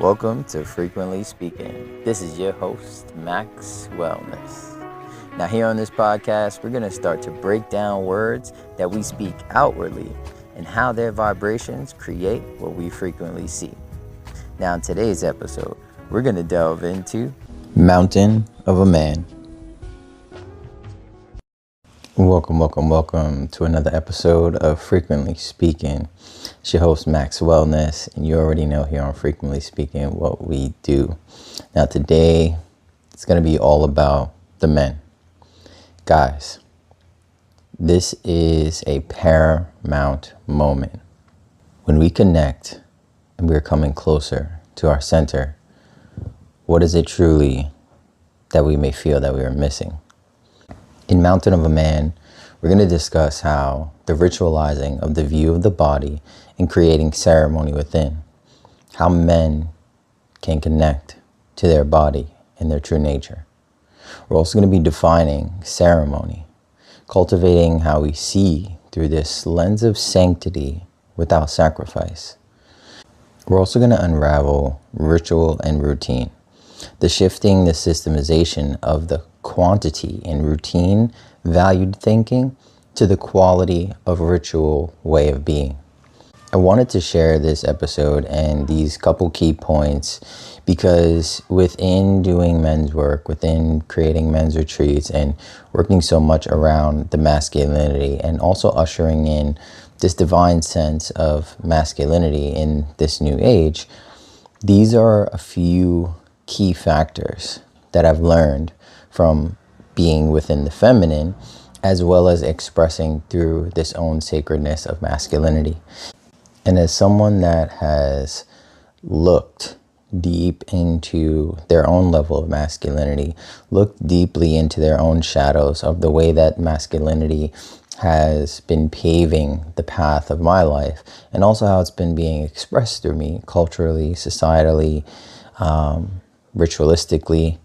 Welcome to Frequently Speaking. This is your host, Max Wellness. Now, here on this podcast, we're going to start to break down words that we speak outwardly and how their vibrations create what we frequently see. Now, in today's episode, we're going to delve into Mountain of a Man. Welcome to another episode of Frequently Speaking. It's your host, Max Wellness, and you already know here on Frequently Speaking what we do. Now today, it's going to be all about the men. Guys, this is a paramount moment. When we connect and we're coming closer to our center, what is it truly that we may feel that we are missing? In Mountain of a Man, we're going to discuss how the ritualizing of the view of the body and creating ceremony within, how men can connect to their body and their true nature. We're also going to be defining ceremony, cultivating how we see through this lens of sanctity without sacrifice. We're also going to unravel ritual and routine, the shifting, the systemization of the quantity and routine valued thinking to the quality of ritual way of being. I wanted to share this episode and these couple key points because within doing men's work, within creating men's retreats and working so much around the masculinity and also ushering in this divine sense of masculinity in this new age, these are a few key factors that I've learned from being within the feminine, as well as expressing through this own sacredness of masculinity. And as someone that has looked deep into their own level of masculinity, looked deeply into their own shadows of the way that masculinity has been paving the path of my life, and also how it's been being expressed through me culturally, societally, ritualistically.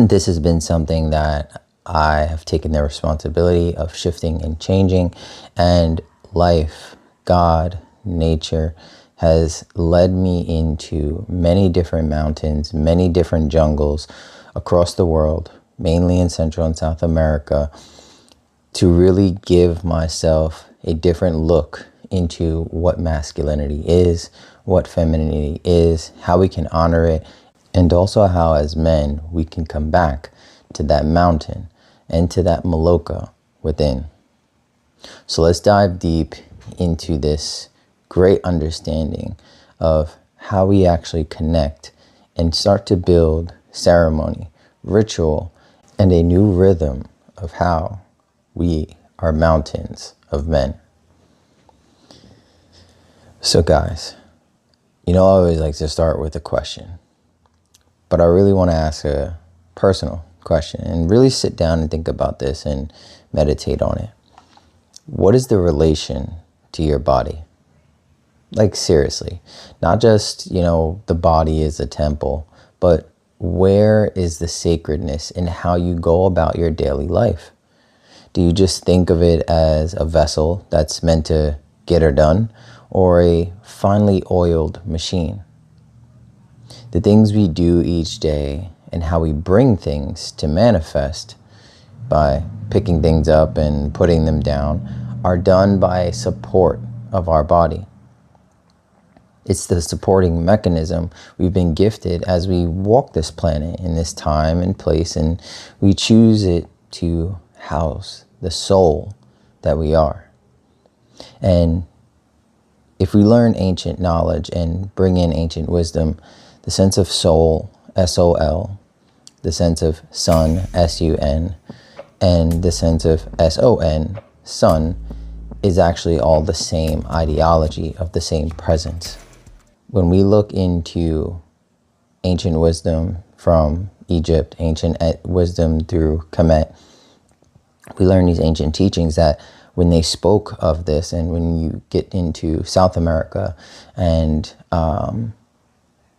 This has been something that I have taken the responsibility of shifting and changing, and life, God, nature has led me into many different mountains, many different jungles across the world, mainly in Central and South America, to really give myself a different look into what masculinity is, what femininity is, how we can honor it, and also how as men we can come back to that mountain and to that maloca within. So let's dive deep into this great understanding of how we actually connect and start to build ceremony, ritual, and a new rhythm of how we are mountains of men. So guys, I always like to start with a question. But I really want to ask a personal question and really sit down and think about this and meditate on it. What is the relation to your body? Like seriously, not just, the body is a temple, but where is the sacredness in how you go about your daily life? Do you just think of it as a vessel that's meant to get her done, or a finely oiled machine? The things we do each day and how we bring things to manifest by picking things up and putting them down are done by support of our body. It's the supporting mechanism we've been gifted as we walk this planet in this time and place, and we choose it to house the soul that we are. And if we learn ancient knowledge and bring in ancient wisdom, the sense of soul, S-O-L, the sense of sun, S-U-N, and the sense of S-O-N, sun, is actually all the same ideology of the same presence. When we look into ancient wisdom from Egypt, ancient wisdom through Kemet, we learn these ancient teachings that when they spoke of this, and when you get into South America and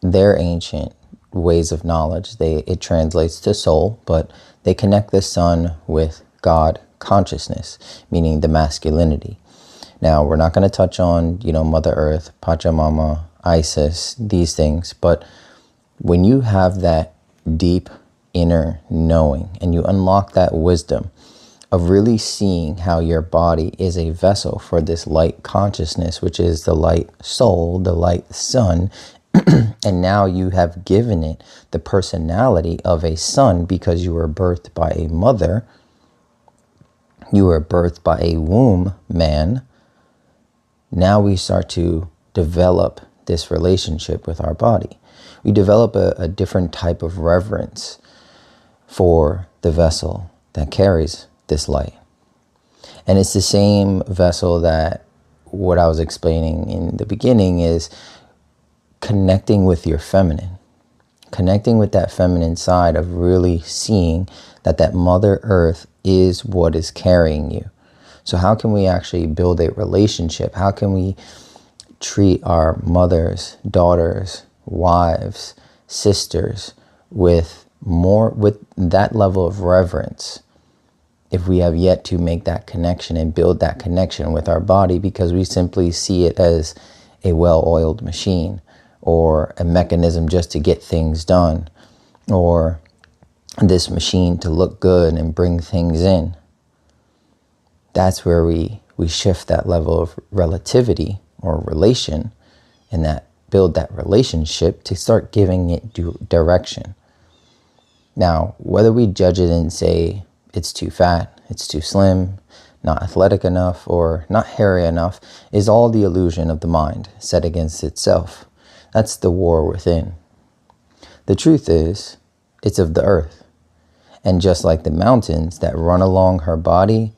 their ancient ways of knowledge, it translates to soul, but they connect the sun with God consciousness, meaning the masculinity. Now, we're not going to touch on, Mother Earth, Pachamama, Isis, these things. But when you have that deep inner knowing and you unlock that wisdom of really seeing how your body is a vessel for this light consciousness, which is the light soul, the light sun, and now you have given it the personality of a son because you were birthed by a mother, you were birthed by a womb man. Now we start to develop this relationship with our body. We develop a different type of reverence for the vessel that carries this light. And it's the same vessel that what I was explaining in the beginning is connecting with your feminine, connecting with that feminine side of really seeing that Mother Earth is what is carrying you. So how can we actually build a relationship? How can we treat our mothers, daughters, wives, sisters with that level of reverence if we have yet to make that connection and build that connection with our body, because we simply see it as a well-oiled machine or a mechanism just to get things done, or this machine to look good and bring things in. That's where we shift that level of relativity or relation, and that build that relationship to start giving it direction. Now, whether we judge it and say it's too fat, it's too slim, not athletic enough, or not hairy enough, is all the illusion of the mind set against itself. That's the war within. The truth is, it's of the earth. And just like the mountains that run along her body,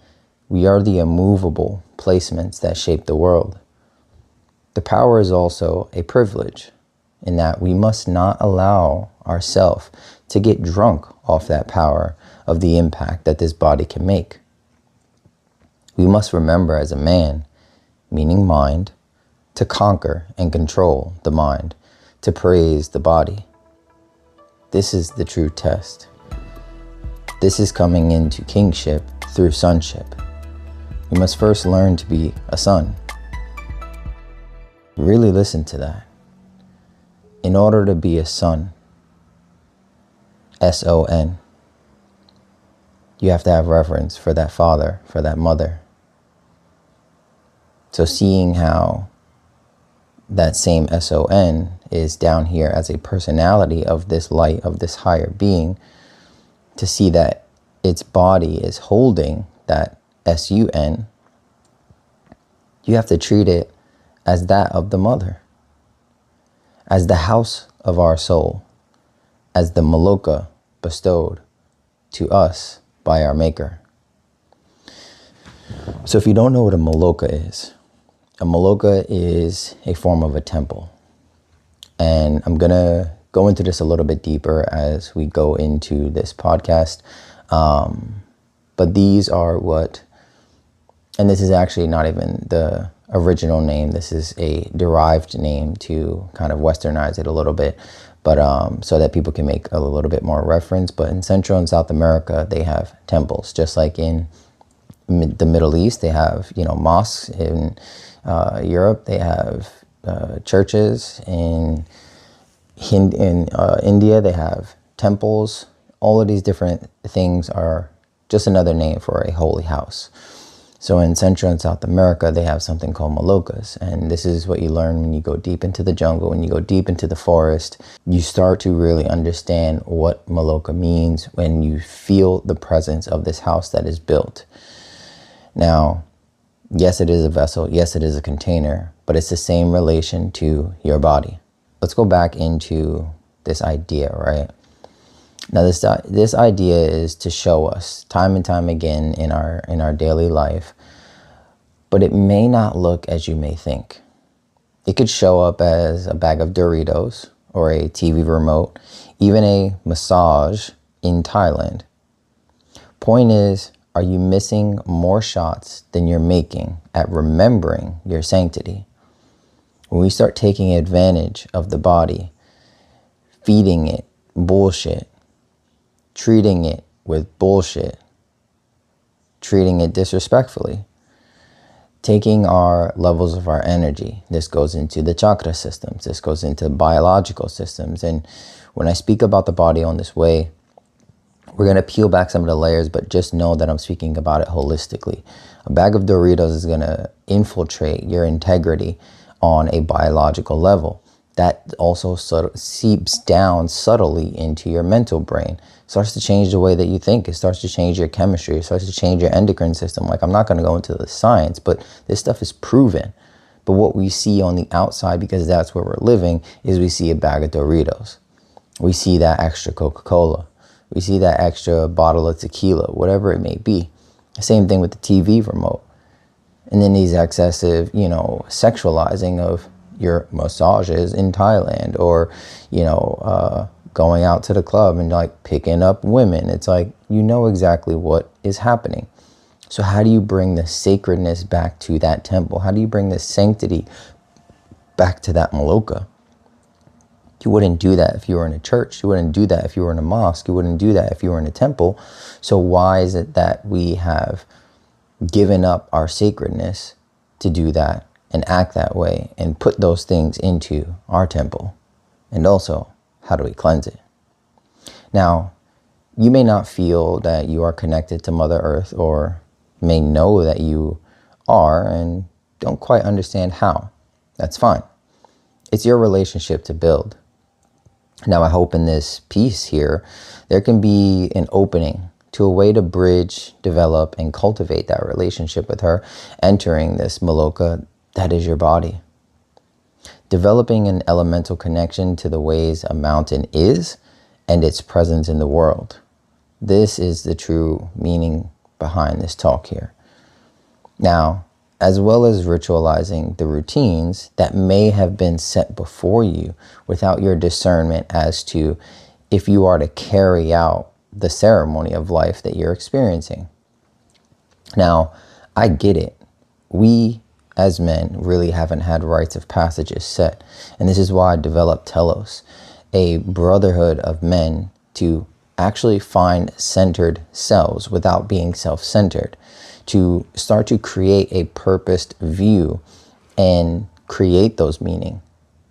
we are the immovable placements that shape the world. The power is also a privilege in that we must not allow ourselves to get drunk off that power of the impact that this body can make. We must remember as a man, meaning mind, to conquer and control the mind, to praise the body. This is the true test. This is coming into kingship through sonship. We must first learn to be a son. Really listen to that. In order to be a son, S-O-N, you have to have reverence for that father, for that mother. So seeing how that same S-O-N is down here as a personality of this light, of this higher being, to see that its body is holding that S-U-N, you have to treat it as that of the mother, as the house of our soul, as the maloca bestowed to us by our maker. So if you don't know what a maloca is a form of a temple. And I'm going to go into this a little bit deeper as we go into this podcast. But these are and this is actually not even the original name. This is a derived name to kind of westernize it a little bit, but so that people can make a little bit more reference. But in Central and South America, they have temples, just like in the Middle East, they have, mosques. In Europe, they have churches. In India, they have temples. All of these different things are just another name for a holy house. So in Central and South America, they have something called malocas. And this is what you learn when you go deep into the jungle, when you go deep into the forest. You start to really understand what maloca means when you feel the presence of this house that is built. Now, yes, it is a vessel. Yes, it is a container, but it's the same relation to your body. Let's go back into this idea, right? Now, this idea is to show us time and time again in our daily life, but it may not look as you may think. It could show up as a bag of Doritos or a TV remote, even a massage in Thailand. Point is, are you missing more shots than you're making at remembering your sanctity? When we start taking advantage of the body, feeding it bullshit, treating it with bullshit, treating it disrespectfully, taking our levels of our energy. This goes into the chakra systems. This goes into biological systems. And when I speak about the body on this way, we're going to peel back some of the layers, but just know that I'm speaking about it holistically. A bag of Doritos is going to infiltrate your integrity on a biological level. That also sort of seeps down subtly into your mental brain. It starts to change the way that you think. It starts to change your chemistry. It starts to change your endocrine system. Like, I'm not going to go into the science, but this stuff is proven. But what we see on the outside, because that's where we're living, is we see a bag of Doritos. We see that extra Coca-Cola. We see that extra bottle of tequila, whatever it may be. Same thing with the TV remote. And then these excessive, sexualizing of your massages in Thailand, or, going out to the club and like picking up women. It's like, you know exactly what is happening. So how do you bring the sacredness back to that temple? How do you bring the sanctity back to that maloca? You wouldn't do that if you were in a church. You wouldn't do that if you were in a mosque. You wouldn't do that if you were in a temple. So why is it that we have given up our sacredness to do that and act that way and put those things into our temple? And also, how do we cleanse it? Now, you may not feel that you are connected to Mother Earth, or may know that you are and don't quite understand how. That's fine. It's your relationship to build. Now, I hope in this piece here, there can be an opening to a way to bridge, develop, and cultivate that relationship with her, entering this maloca that is your body. Developing an elemental connection to the ways a mountain is and its presence in the world. This is the true meaning behind this talk here. Now, as well as ritualizing the routines that may have been set before you without your discernment as to if you are to carry out the ceremony of life that you're experiencing. Now, I get it. We as men really haven't had rites of passages set. And this is why I developed Telos, a brotherhood of men to actually find centered selves without being self-centered, to start to create a purposed view and create those meaning,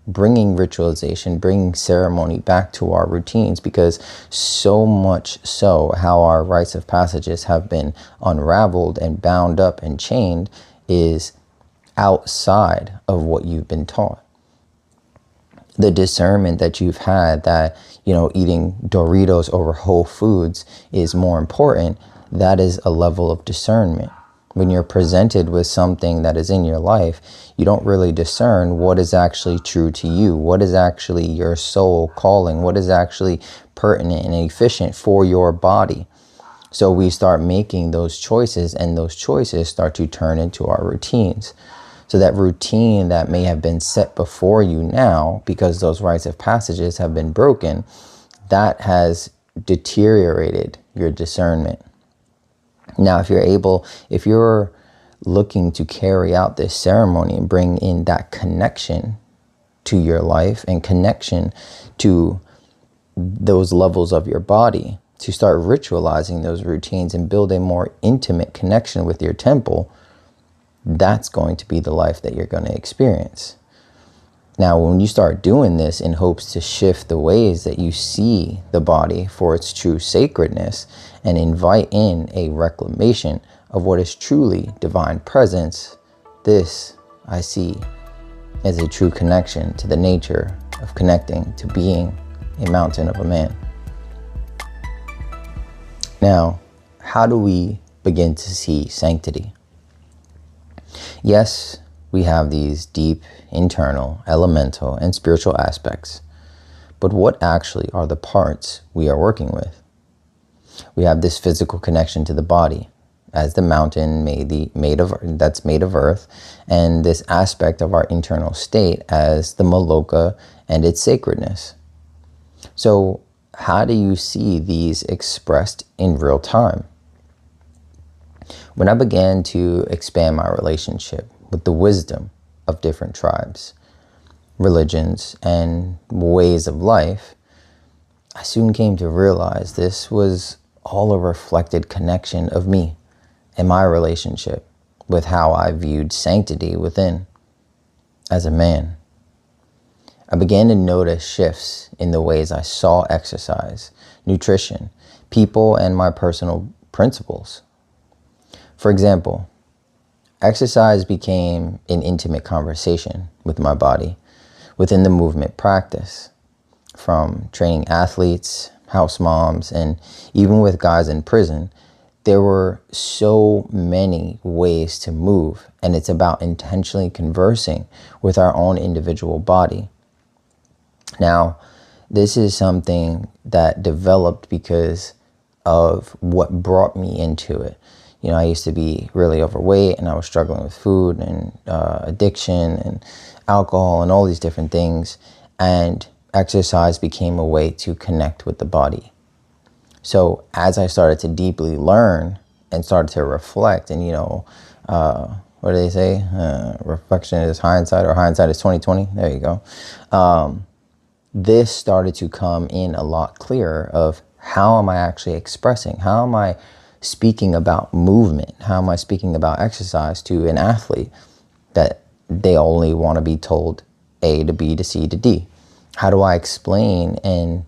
bringing ritualization, bringing ceremony back to our routines, because so much so how our rites of passages have been unraveled and bound up and chained is outside of what you've been taught. The discernment that you've had that, eating Doritos over Whole Foods is more important, that is a level of discernment. When you're presented with something that is in your life, you don't really discern what is actually true to you, what is actually your soul calling, what is actually pertinent and efficient for your body. So we start making those choices, and those choices start to turn into our routines. So that routine that may have been set before you now, because those rites of passages have been broken, that has deteriorated your discernment. Now, if you're looking to carry out this ceremony and bring in that connection to your life and connection to those levels of your body, to start ritualizing those routines and build a more intimate connection with your temple, that's going to be the life that you're going to experience. Now, when you start doing this in hopes to shift the ways that you see the body for its true sacredness and invite in a reclamation of what is truly divine presence, this I see as a true connection to the nature of connecting to being a mountain of a man. Now, how do we begin to see sanctity? Yes, we have these deep, internal, elemental, and spiritual aspects. But what actually are the parts we are working with? We have this physical connection to the body as the mountain made of earth, and this aspect of our internal state as the maloca and its sacredness. So how do you see these expressed in real time? When I began to expand my relationship with the wisdom of different tribes, religions, and ways of life, I soon came to realize this was all a reflected connection of me and my relationship with how I viewed sanctity within as a man. I began to notice shifts in the ways I saw exercise, nutrition, people, and my personal principles. For example, exercise became an intimate conversation with my body within the movement practice, from training athletes, house moms, and even with guys in prison. There were so many ways to move, and it's about intentionally conversing with our own individual body. Now, this is something that developed because of what brought me into it. You know, I used to be really overweight, and I was struggling with food and addiction and alcohol and all these different things. And exercise became a way to connect with the body. So as I started to deeply learn and started to reflect, and what do they say? Reflection is hindsight, or hindsight is 2020. There you go. This started to come in a lot clearer of how am I actually expressing? How am I speaking about movement? How am I speaking about exercise to an athlete that they only want to be told A to B to C to D? How do I explain and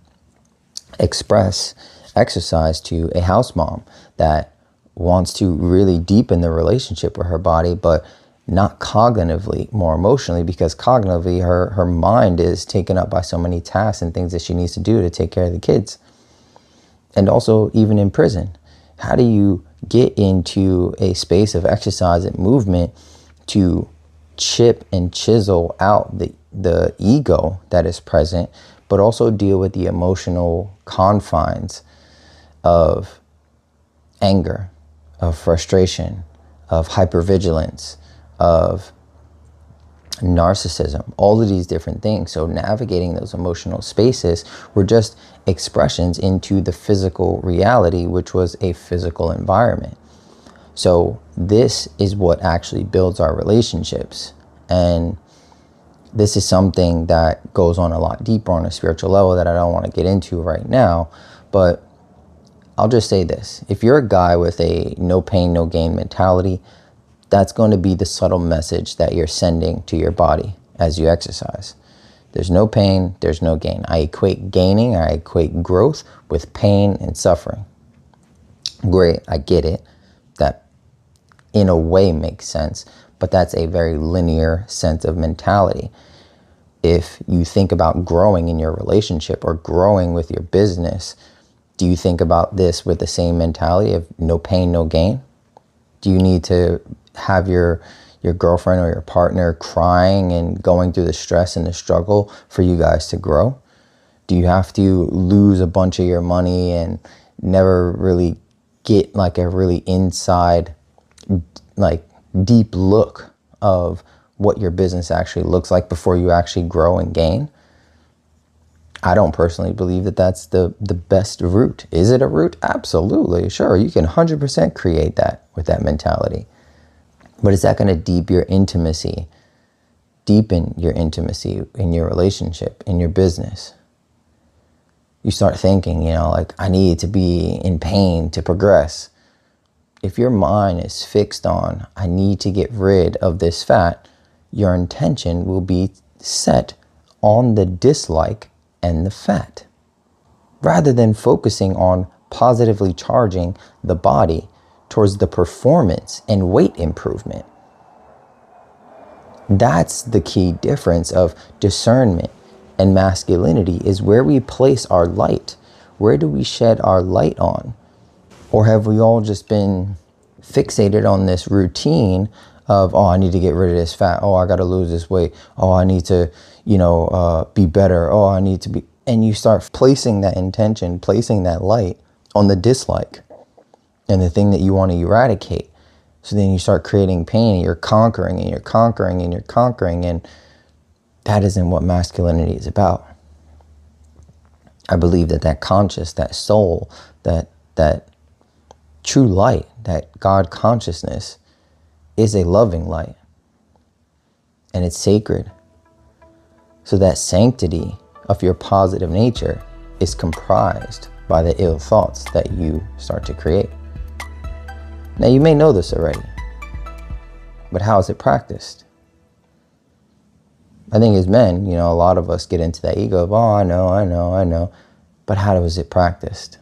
express exercise to a house mom that wants to really deepen the relationship with her body, but not cognitively, more emotionally, because cognitively her mind is taken up by so many tasks and things that she needs to do to take care of the kids? And also even in prison, how do you get into a space of exercise and movement to chip and chisel out the ego that is present, but also deal with the emotional confines of anger, of frustration, of hypervigilance, of narcissism, all of these different things. So navigating those emotional spaces were just expressions into the physical reality, which was a physical environment. So this is what actually builds our relationships. And this is something that goes on a lot deeper on a spiritual level that I don't want to get into right now. But I'll just say this. If you're a guy with a no pain, no gain mentality, that's going to be the subtle message that you're sending to your body as you exercise. There's no pain, there's no gain. I equate gaining, I equate growth with pain and suffering. Great, I get it. That in a way makes sense, but that's a very linear sense of mentality. If you think about growing in your relationship or growing with your business, do you think about this with the same mentality of no pain, no gain? Do you need to have your girlfriend or your partner crying and going through the stress and the struggle for you guys to grow? Do you have to lose a bunch of your money and never really get like a really inside, like deep look of what your business actually looks like before you actually grow and gain? I don't personally believe that that's the best route. Is it a route? Absolutely. Sure, you can 100% create that with that mentality. But is that going to deepen your intimacy in your relationship, in your business? You start thinking, like, I need to be in pain to progress. If your mind is fixed on, I need to get rid of this fat, your intention will be set on the dislike and the fat, rather than focusing on positively charging the body towards the performance and weight improvement. That's the key difference of discernment and masculinity, is where we place our light. Where do we shed our light on? Or have we all just been fixated on this routine of, oh, I need to get rid of this fat. Oh, I got to lose this weight. Oh, I need to, be better. Oh, I need to be. And you start placing that intention, placing that light on the dislike and the thing that you want to eradicate. So then you start creating pain, and you're conquering and you're conquering and you're conquering. And that isn't what masculinity is about. I believe that conscious, that soul, that true light, that God consciousness is a loving light, and it's sacred. So that sanctity of your positive nature is comprised by the ill thoughts that you start to create. Now, you may know this already, But how is it practiced? I think as men, a lot of us get into that ego of, oh, I know. But how is it practiced?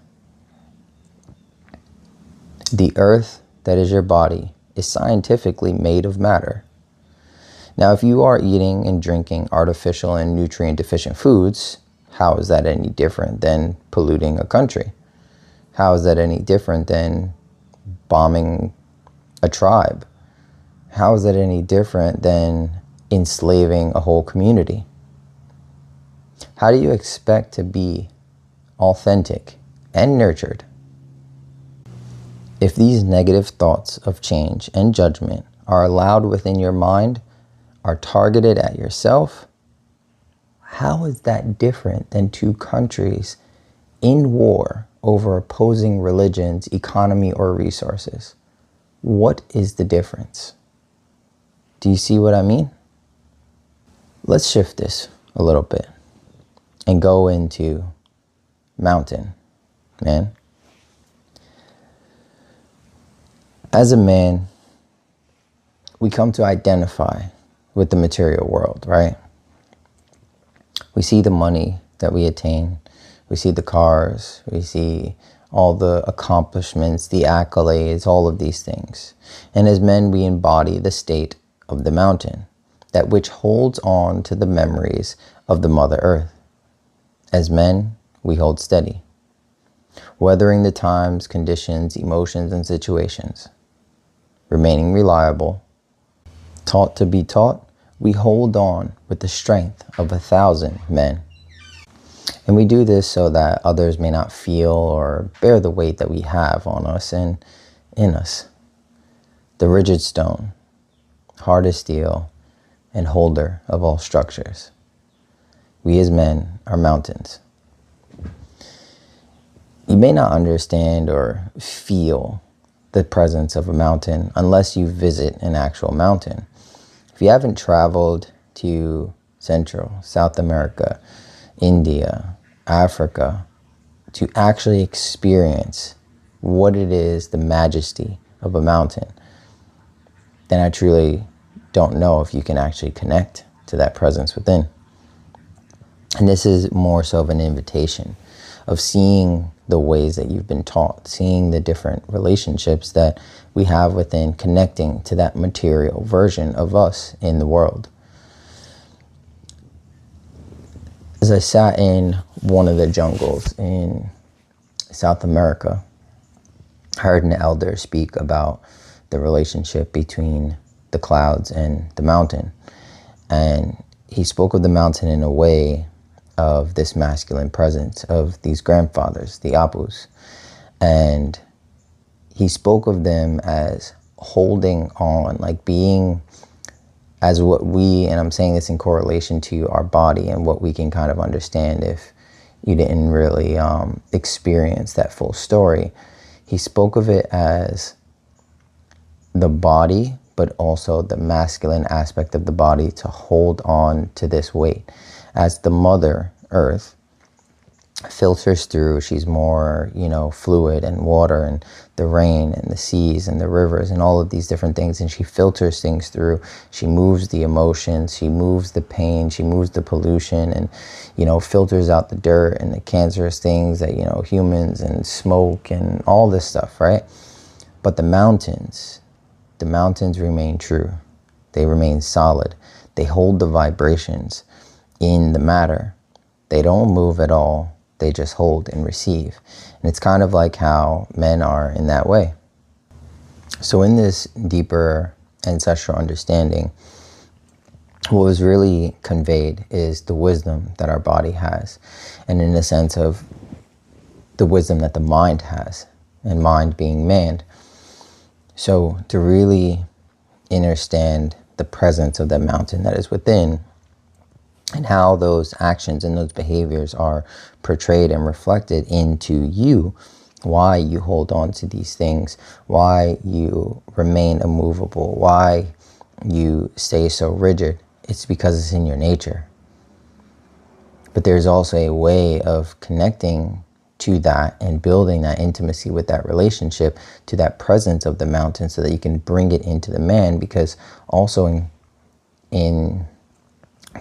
The earth that is your body is scientifically made of matter. Now, if you are eating and drinking artificial and nutrient deficient foods, how is that any different than polluting a country? How is that any different than bombing a tribe? How is that any different than enslaving a whole community? How do you expect to be authentic and nurtured if these negative thoughts of change and judgment are allowed within your mind, are targeted at yourself? How is that different than two countries in war over opposing religions, economy, or resources? What is the difference? Do you see what I mean? Let's shift this a little bit and go into mountain, man. As a man, we come to identify with the material world, right? We see the money that we attain. We see the cars. We see all the accomplishments, the accolades, all of these things. And as men, we embody the state of the mountain, that which holds on to the memories of the Mother Earth. As men, we hold steady, weathering the times, conditions, emotions, and situations. Remaining reliable, taught to be taught, we hold on with the strength of 1,000 men. And we do this so that others may not feel or bear the weight that we have on us and in us. The rigid stone, hard as steel, and holder of all structures. We as men are mountains. You may not understand or feel the presence of a mountain unless you visit an actual mountain. If you haven't traveled to Central, South America, India, Africa, to actually experience what it is, the majesty of a mountain, then I truly don't know if you can actually connect to that presence within. And this is more so of an invitation of seeing the ways that you've been taught, seeing the different relationships that we have within, connecting to that material version of us in the world. As I sat in one of the jungles in South America, I heard an elder speak about the relationship between the clouds and the mountain. And he spoke of the mountain in a way of this masculine presence of these grandfathers, the Apus. And he spoke of them as holding on, like being as what we, and I'm saying this in correlation to our body and what we can kind of understand if you didn't really experience that full story. He spoke of it as the body, but also the masculine aspect of the body to hold on to this weight. As the Mother Earth filters through, she's more, fluid and water and the rain and the seas and the rivers and all of these different things. And she filters things through. She moves the emotions, she moves the pain, she moves the pollution and, filters out the dirt and the cancerous things that, humans and smoke and all this stuff, right? But the mountains remain true. They remain solid. They hold the vibrations in the matter. They don't move at all. They just hold and receive. And it's kind of like how men are in that way. So in this deeper ancestral understanding, what was really conveyed is the wisdom that our body has. And in the sense of the wisdom that the mind has, and mind being man. So to really understand the presence of that mountain that is within, and how those actions and those behaviors are portrayed and reflected into you, why you hold on to these things, why you remain immovable, why you stay so rigid, it's because it's in your nature. But there's also a way of connecting to that and building that intimacy with that relationship, to that presence of the mountain, so that you can bring it into the man. Because also in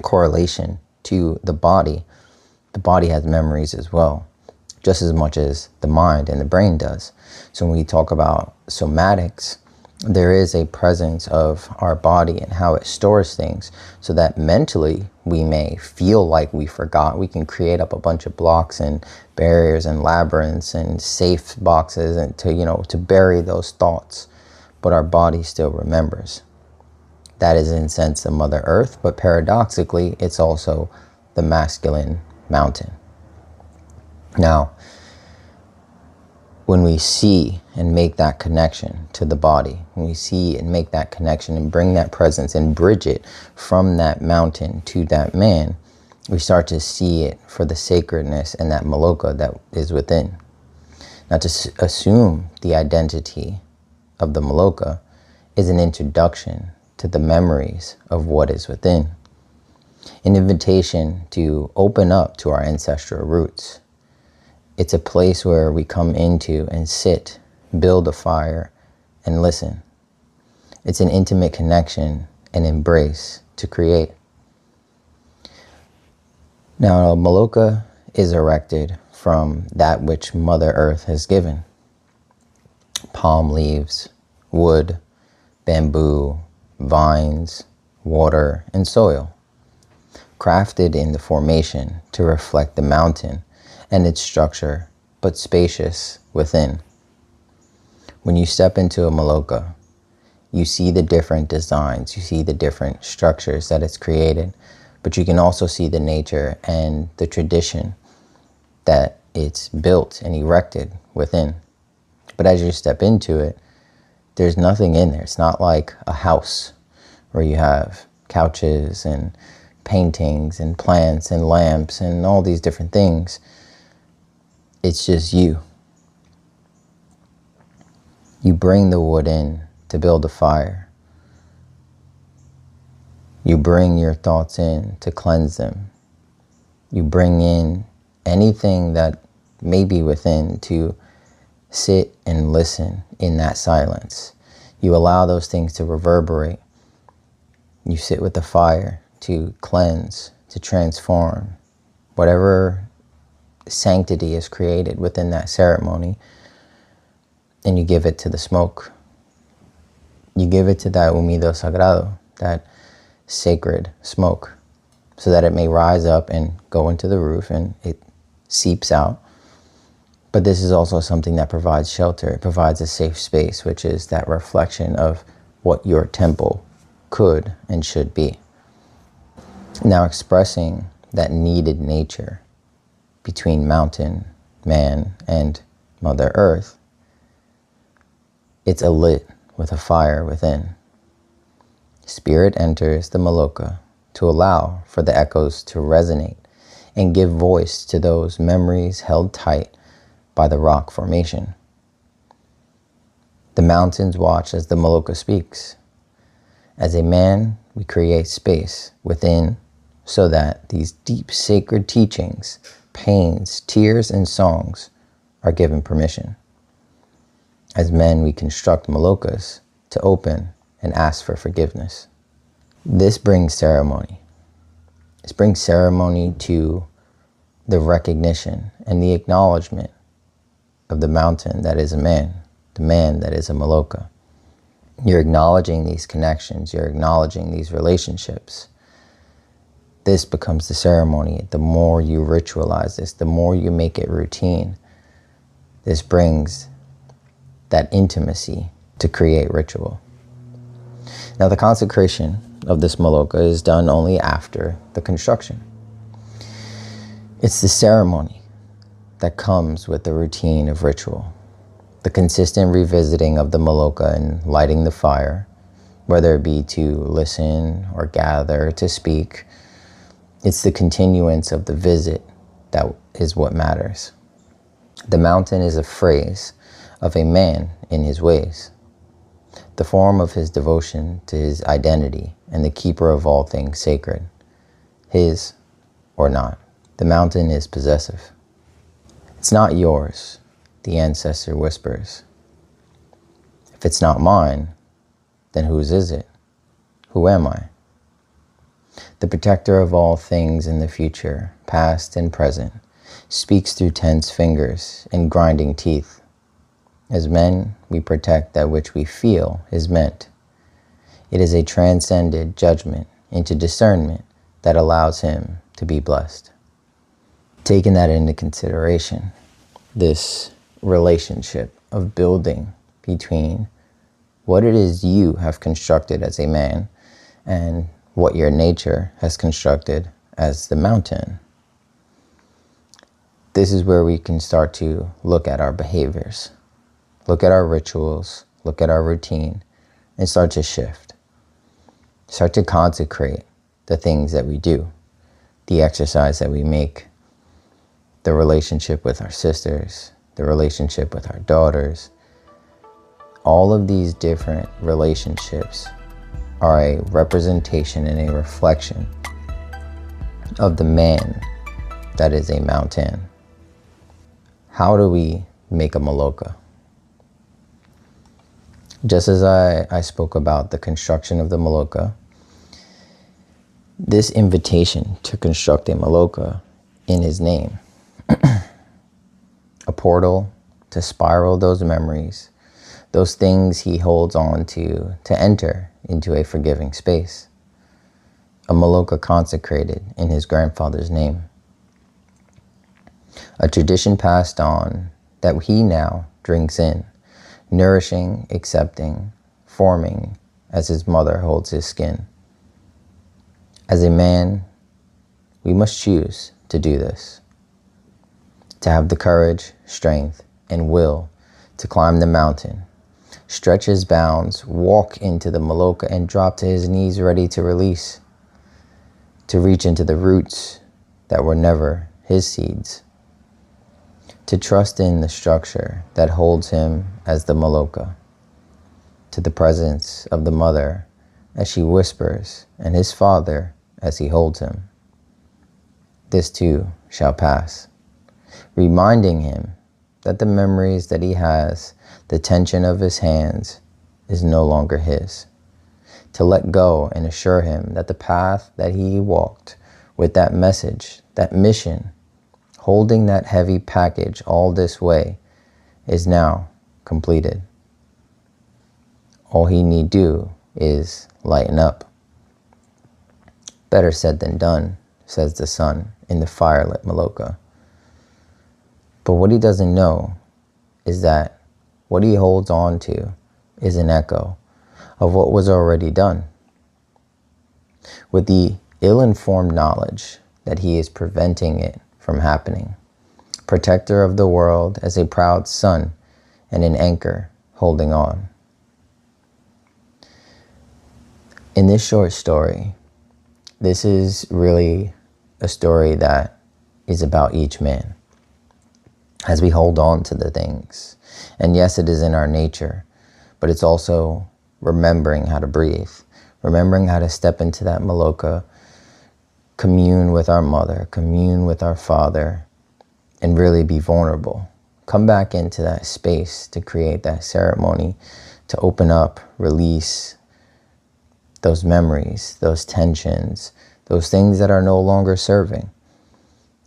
correlation to the body has memories as well, just as much as the mind and the brain does. So when we talk about somatics, there is a presence of our body and how it stores things, so that mentally we may feel like we forgot. We can create up a bunch of blocks and barriers and labyrinths and safe boxes and to bury those thoughts, but our body still remembers. That is in a sense the Mother Earth, but paradoxically it's also the masculine mountain. Now, when we see and make that connection to the body, when we see and make that connection and bring that presence and bridge it from that mountain to that man, we start to see it for the sacredness and that maloca that is within. Now, to assume the identity of the maloca is an introduction to the memories of what is within, an invitation to open up to our ancestral roots. It's a place where we come into and sit, build a fire, and listen. It's an intimate connection and embrace to create. Now, a maloca is erected from that which Mother Earth has given. Palm leaves, wood, bamboo, vines, water, and soil. Crafted in the formation to reflect the mountain and its structure, but spacious within. When you step into a maloca, you see the different designs, you see the different structures that it's created, but you can also see the nature and the tradition that it's built and erected within. But as you step into it, there's nothing in there. It's not like a house where you have couches and paintings and plants and lamps and all these different things. It's just you. You bring the wood in to build a fire. You bring your thoughts in to cleanse them. You bring in anything that may be within to sit and listen in that silence. You allow those things to reverberate. You sit with the fire to cleanse, to transform. Whatever sanctity is created within that ceremony, and you give it to the smoke. You give it to that humido sagrado, that sacred smoke, so that it may rise up and go into the roof and it seeps out. But this is also something that provides shelter. It provides a safe space, which is that reflection of what your temple could and should be. Now, expressing that needed nature between mountain, man, and Mother Earth, it's alit with a fire within. Spirit enters the maloca to allow for the echoes to resonate and give voice to those memories held tight by the rock formation. The mountains watch as the maloca speaks. As a man, we create space within so that these deep sacred teachings, pains, tears, and songs are given permission. As men, we construct malocas to open and ask for forgiveness. This brings ceremony. This brings ceremony to the recognition and the acknowledgement of the mountain that is a man, the man that is a maloca. You're acknowledging these connections, you're acknowledging these relationships. This becomes the ceremony. The more you ritualize this, the more you make it routine, this brings that intimacy to create ritual. Now, the consecration of this maloca is done only after the construction. It's the ceremony that comes with the routine of ritual, the consistent revisiting of the maloca and lighting the fire, whether it be to listen or gather, to speak. It's the continuance of the visit that is what matters. The mountain is a phrase of a man in his ways, the form of his devotion to his identity and the keeper of all things sacred, his or not. The mountain is possessive. It's not yours, the ancestor whispers. If it's not mine, then whose is it? Who am I? The protector of all things in the future, past and present, speaks through tense fingers and grinding teeth. As men, we protect that which we feel is meant. It is a transcended judgment into discernment that allows him to be blessed. Taking that into consideration, this relationship of building between what it is you have constructed as a man and what your nature has constructed as the mountain. This is where we can start to look at our behaviors, look at our rituals, look at our routine, and start to shift. Start to consecrate the things that we do, the exercise that we make, the relationship with our sisters, the relationship with our daughters. All of these different relationships are a representation and a reflection of the man that is a mountain. How do we make a maloca? Just as I spoke about the construction of the maloca, this invitation to construct a maloca in his name, a portal to spiral those memories, those things he holds on to enter into a forgiving space. A maloca consecrated in his grandfather's name. A tradition passed on that he now drinks in, nourishing, accepting, forming as his mother holds his skin. As a man, we must choose to do this. To have the courage, strength, and will to climb the mountain, stretch his bounds, walk into the maloca, and drop to his knees ready to release. To reach into the roots that were never his seeds. To trust in the structure that holds him as the maloca. To the presence of the mother as she whispers, and his father as he holds him. This too shall pass, reminding him that the memories that he has, the tension of his hands, is no longer his. To let go and assure him that the path that he walked with that message, that mission, holding that heavy package all this way, is now completed. All he need do is lighten up. Better said than done, says the sun in the firelit maloca. But what he doesn't know is that what he holds on to is an echo of what was already done. With the ill-informed knowledge that he is preventing it from happening. Protector of the world as a proud son and an anchor holding on. In this short story, this is really a story that is about each man. As we hold on to the things. And yes, it is in our nature, but it's also remembering how to breathe, remembering how to step into that maloca, commune with our mother, commune with our father, and really be vulnerable. Come back into that space to create that ceremony, to open up, release those memories, those tensions, those things that are no longer serving.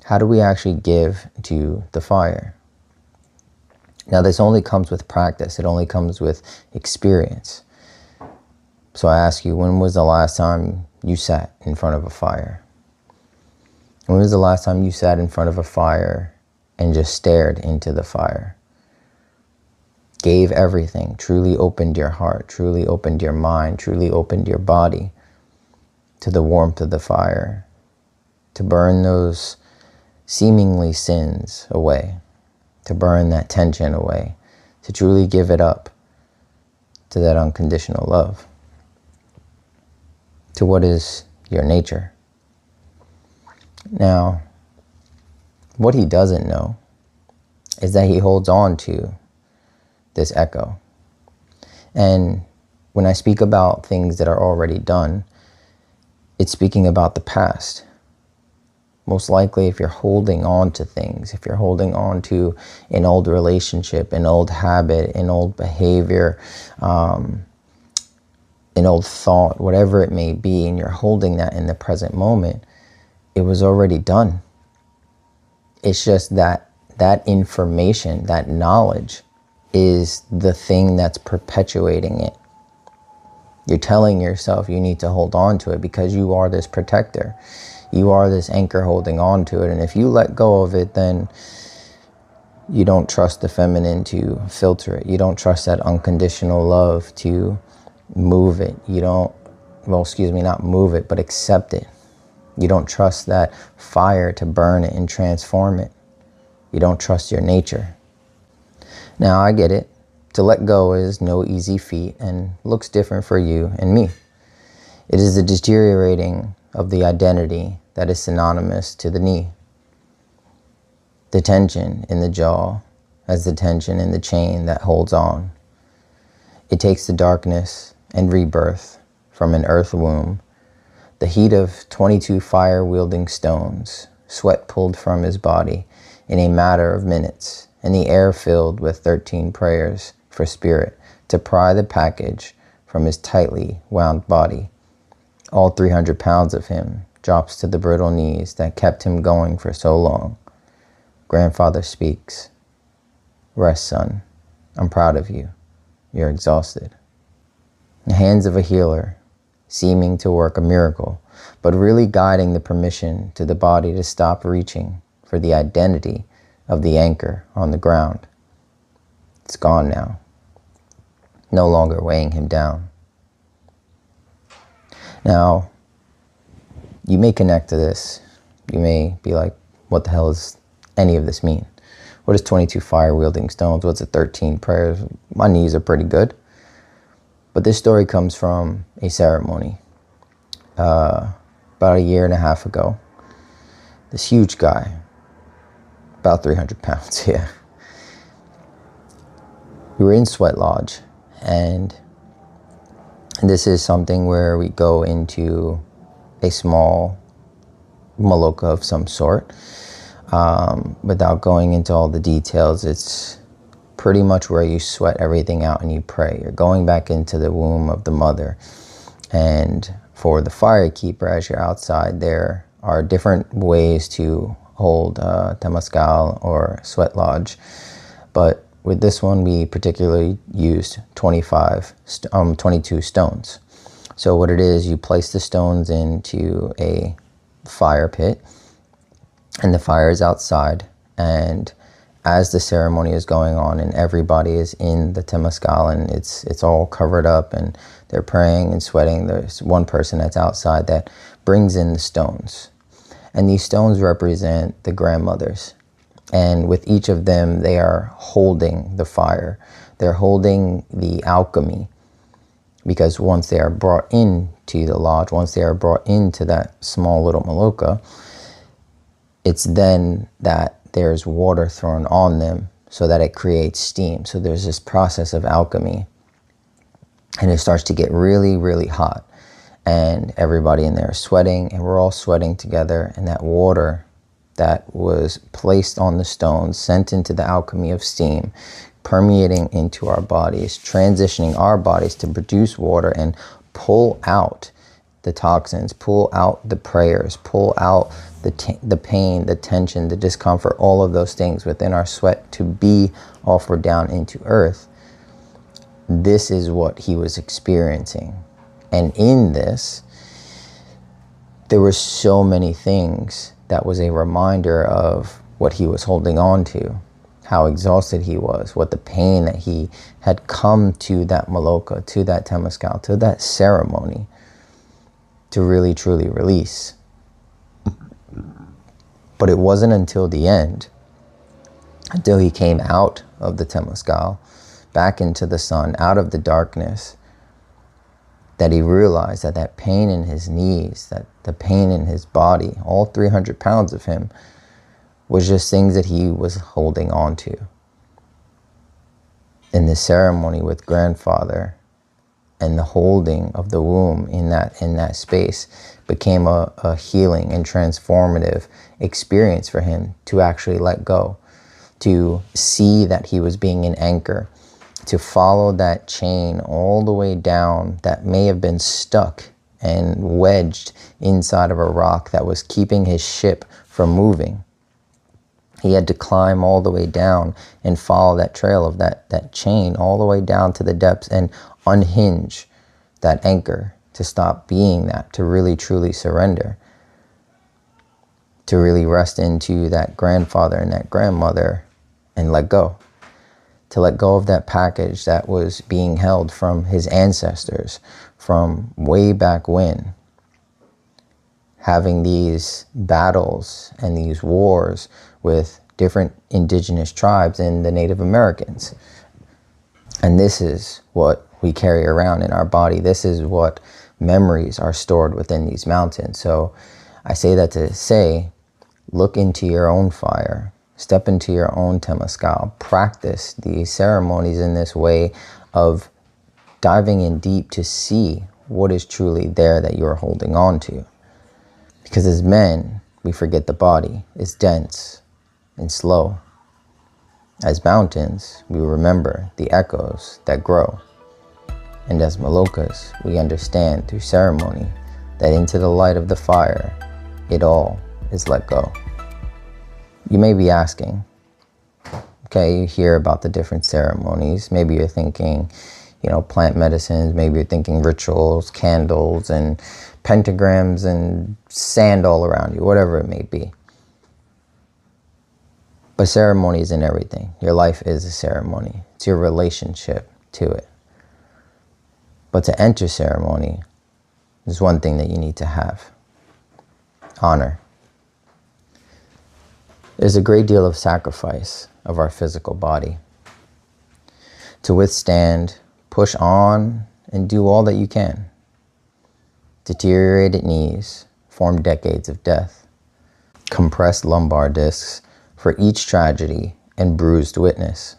How do we actually give to the fire? Now, this only comes with practice. It only comes with experience. So I ask you, when was the last time you sat in front of a fire? When was the last time you sat in front of a fire and just stared into the fire? Gave everything, truly opened your heart, truly opened your mind, truly opened your body to the warmth of the fire, to burn those seemingly sins away, to burn that tension away, to truly give it up to that unconditional love, to what is your nature. Now, what he doesn't know is that he holds on to this echo. And when I speak about things that are already done, it's speaking about the past. Most likely, if you're holding on to things, if you're holding on to an old relationship, an old habit, an old behavior, an old thought, whatever it may be, and you're holding that in the present moment, it was already done. It's just that information, that knowledge, is the thing that's perpetuating it. You're telling yourself you need to hold on to it because you are this protector. You are this anchor holding on to it. And if you let go of it, then you don't trust the feminine to filter it. You don't trust that unconditional love to move it. You don't, not move it, but accept it. You don't trust that fire to burn it and transform it. You don't trust your nature. Now, I get it. To let go is no easy feat and looks different for you and me. It is the deteriorating of the identity that is synonymous to the knee. The tension in the jaw as the tension in the chain that holds on. It takes the darkness and rebirth from an earth womb, the heat of 22 fire-wielding stones, sweat pulled from his body in a matter of minutes, and the air filled with 13 prayers for spirit to pry the package from his tightly wound body. All 300 pounds of him drops to the brittle knees that kept him going for so long. Grandfather speaks. Rest, son. I'm proud of you. You're exhausted. The hands of a healer, seeming to work a miracle, but really guiding the permission to the body to stop reaching for the identity of the anchor on the ground. It's gone now. No longer weighing him down. Now, you may connect to this. You may be like, what the hell does any of this mean? What is 22 fire-wielding stones? What's it 13 prayers? My knees are pretty good. But this story comes from a ceremony about a year and a half ago. This huge guy, about 300 pounds, yeah. We were in Sweat Lodge, and this is something where we go into a small maloca of some sort. Without going into all the details, it's pretty much where you sweat everything out and you pray. You're going back into the womb of the mother. And for the fire keeper, as you're outside, there are different ways to hold temazcal or Sweat Lodge. But with this one, we particularly used 22 stones. So what it is, you place the stones into a fire pit, and the fire is outside. And as the ceremony is going on and everybody is in the temazcal and it's all covered up and they're praying and sweating, there's one person that's outside that brings in the stones. And these stones represent the grandmothers. And with each of them, they are holding the fire. They're holding the alchemy. Because once they are brought into the lodge, once they are brought into that small little maloca, it's then that there's water thrown on them so that it creates steam. So there's this process of alchemy. And it starts to get really, really hot. And everybody in there is sweating, and we're all sweating together. And that water that was placed on the stones, sent into the alchemy of steam, permeating into our bodies, transitioning our bodies to produce water and pull out the toxins, pull out the prayers, pull out the pain, the tension, the discomfort, all of those things within our sweat to be offered down into earth. This is what he was experiencing. And in this, there were so many things that was a reminder of what he was holding on to, how exhausted he was, what the pain that he had come to that maloca, to that temazcal, to that ceremony to really truly release. But it wasn't until the end, until he came out of the temazcal, back into the sun, out of the darkness, that he realized that that pain in his knees, that the pain in his body, all 300 pounds of him, was just things that he was holding on to. In this ceremony with grandfather, and the holding of the womb in that space became a healing and transformative experience for him to actually let go, to see that he was being an anchor, to follow that chain all the way down that may have been stuck and wedged inside of a rock that was keeping his ship from moving. He had to climb all the way down and follow that trail of that chain all the way down to the depths and unhinge that anchor to stop being that, to really truly surrender, to really rest into that grandfather and that grandmother and let go. To let go of that package that was being held from his ancestors from way back when, having these battles and these wars with different indigenous tribes and the Native Americans. And this is what we carry around in our body. This is what memories are stored within these mountains. So I say that to say, look into your own fire, step into your own temescal, practice these ceremonies in this way of diving in deep to see what is truly there that you're holding on to. Because as men, we forget the body is dense and slow. As mountains, we remember the echoes that grow. And as malocas, we understand through ceremony that into the light of the fire, it all is let go. You may be asking, okay, you hear about the different ceremonies. Maybe you're thinking, plant medicines. Maybe you're thinking rituals, candles, and pentagrams, and sand all around you, whatever it may be. But ceremony isn't everything. Your life is a ceremony. It's your relationship to it. But to enter ceremony, there's one thing that you need to have: honor. There's a great deal of sacrifice of our physical body to withstand, push on, and do all that you can. Deteriorated knees form decades of death. Compressed lumbar discs for each tragedy and bruised witness.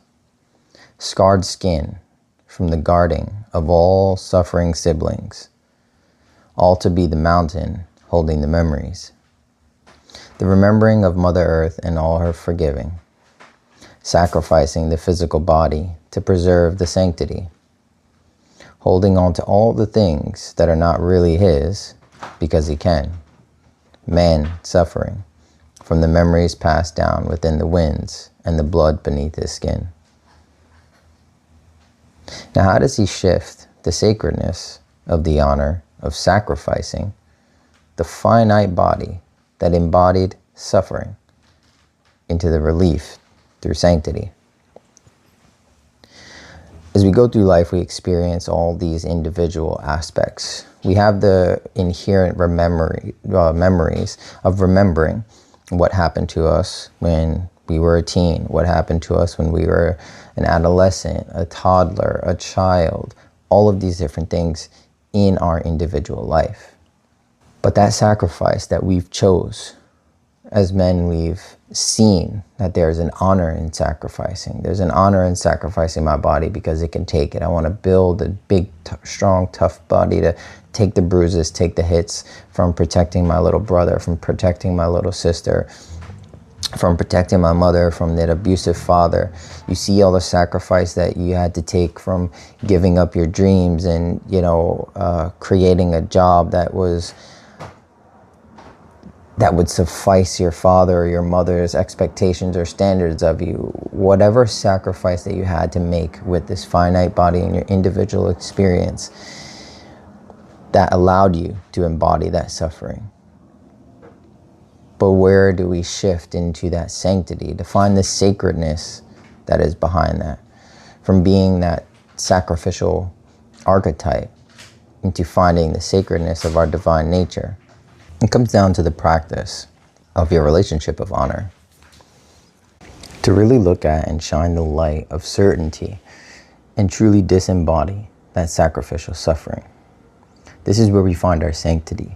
Scarred skin from the guarding of all suffering siblings, all to be the mountain holding the memories. The remembering of Mother Earth and all her forgiving, sacrificing the physical body to preserve the sanctity, holding on to all the things that are not really his because he can. Man suffering from the memories passed down within the winds and the blood beneath his skin. Now, how does he shift the sacredness of the honor of sacrificing the finite body that embodied suffering into the relief through sanctity? As we go through life, we experience all these individual aspects. We have the inherent memories of remembering what happened to us when we were a teen, what happened to us when we were an adolescent, a toddler, a child, all of these different things in our individual life. But that sacrifice that we've chose, as men, we've seen that there's an honor in sacrificing. There's an honor in sacrificing my body because it can take it. I want to build a big, strong, tough body to take the bruises, take the hits, from protecting my little brother, from protecting my little sister, from protecting my mother from that abusive father. You see all the sacrifice that you had to take from giving up your dreams and, creating a job that would suffice your father or your mother's expectations or standards of you. Whatever sacrifice that you had to make with this finite body and your individual experience that allowed you to embody that suffering. But where do we shift into that sanctity to find the sacredness that is behind that? From being that sacrificial archetype into finding the sacredness of our divine nature. It comes down to the practice of your relationship of honor. To really look at and shine the light of certainty and truly disembody that sacrificial suffering. This is where we find our sanctity.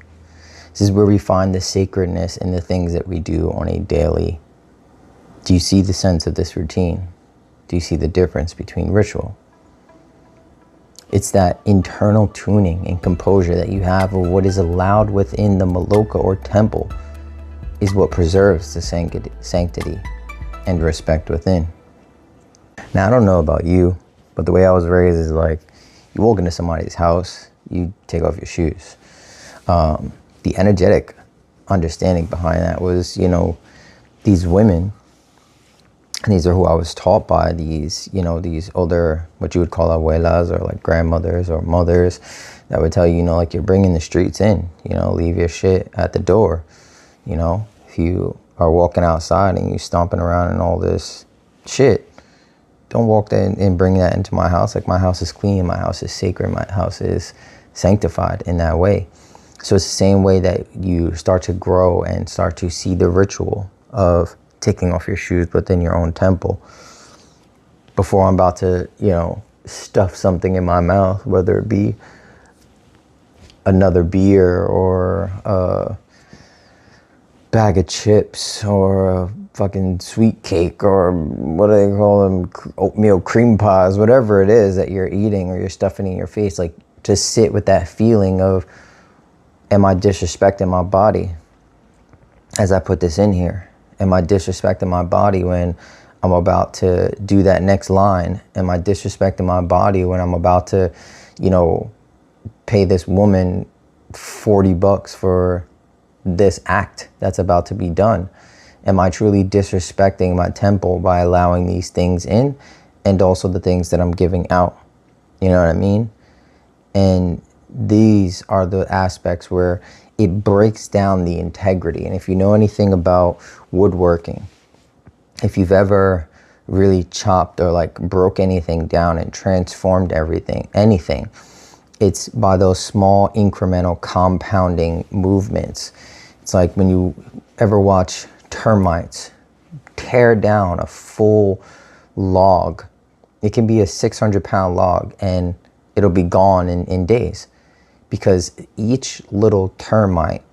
This is where we find the sacredness in the things that we do on a daily. Do you see the sense of this routine? Do you see the difference between ritual It's that internal tuning and composure that you have of what is allowed within the maloca or temple is what preserves the sanctity and respect within. Now, I don't know about you, but the way I was raised is like, you walk into somebody's house, you take off your shoes. The energetic understanding behind that was, you know, these women, and these are who I was taught by, these, you know, these older, what you would call abuelas, or like grandmothers or mothers, that would tell you, you know, like, you're bringing the streets in, you know, leave your shit at the door. You know, if you are walking outside and you stomping around and all this shit, don't walk there and bring that into my house. Like, my house is clean, my house is sacred, my house is sanctified in that way. So it's the same way that you start to grow and start to see the ritual of taking off your shoes within your own temple. Before I'm about to, you know, stuff something in my mouth, whether it be another beer or a bag of chips or a fucking sweet cake, or what do they call them, oatmeal cream pies, whatever it is that you're eating or you're stuffing in your face, like, to sit with that feeling of, am I disrespecting my body as I put this in here? Am I disrespecting my body when I'm about to do that next line? Am I disrespecting my body when I'm about to, you know, pay this woman $40 for this act that's about to be done? Am I truly disrespecting my temple by allowing these things in, and also the things that I'm giving out? You know what I mean? And these are the aspects where it breaks down the integrity. And if you know anything about woodworking, if you've ever really chopped or like broke anything down and transformed anything, it's by those small incremental compounding movements. It's like when you ever watch termites tear down a full log. It can be a 600-pound log and it'll be gone in days, because each little termite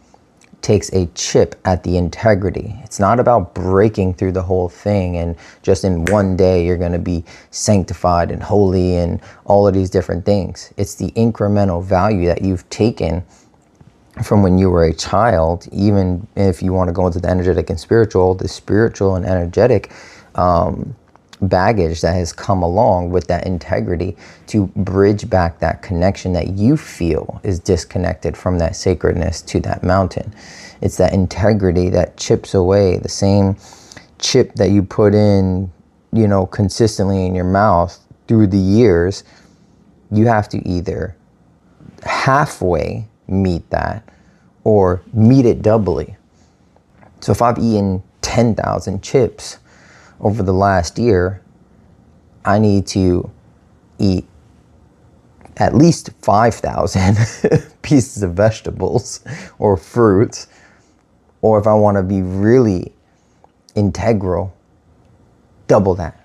takes a chip at the integrity. It's not about breaking through the whole thing and just in one day you're going to be sanctified and holy and all of these different things. It's the incremental value that you've taken from when you were a child. Even if you want to go into the energetic and spiritual, the spiritual and energetic baggage that has come along with that integrity to bridge back that connection that you feel is disconnected from that sacredness to that mountain. It's that integrity that chips away, the same chip that you put in, you know, consistently in your mouth through the years. You have to either halfway meet that or meet it doubly. So if I've eaten 10,000 chips over the last year, I need to eat at least 5,000 pieces of vegetables or fruits. Or if I want to be really integral, double that.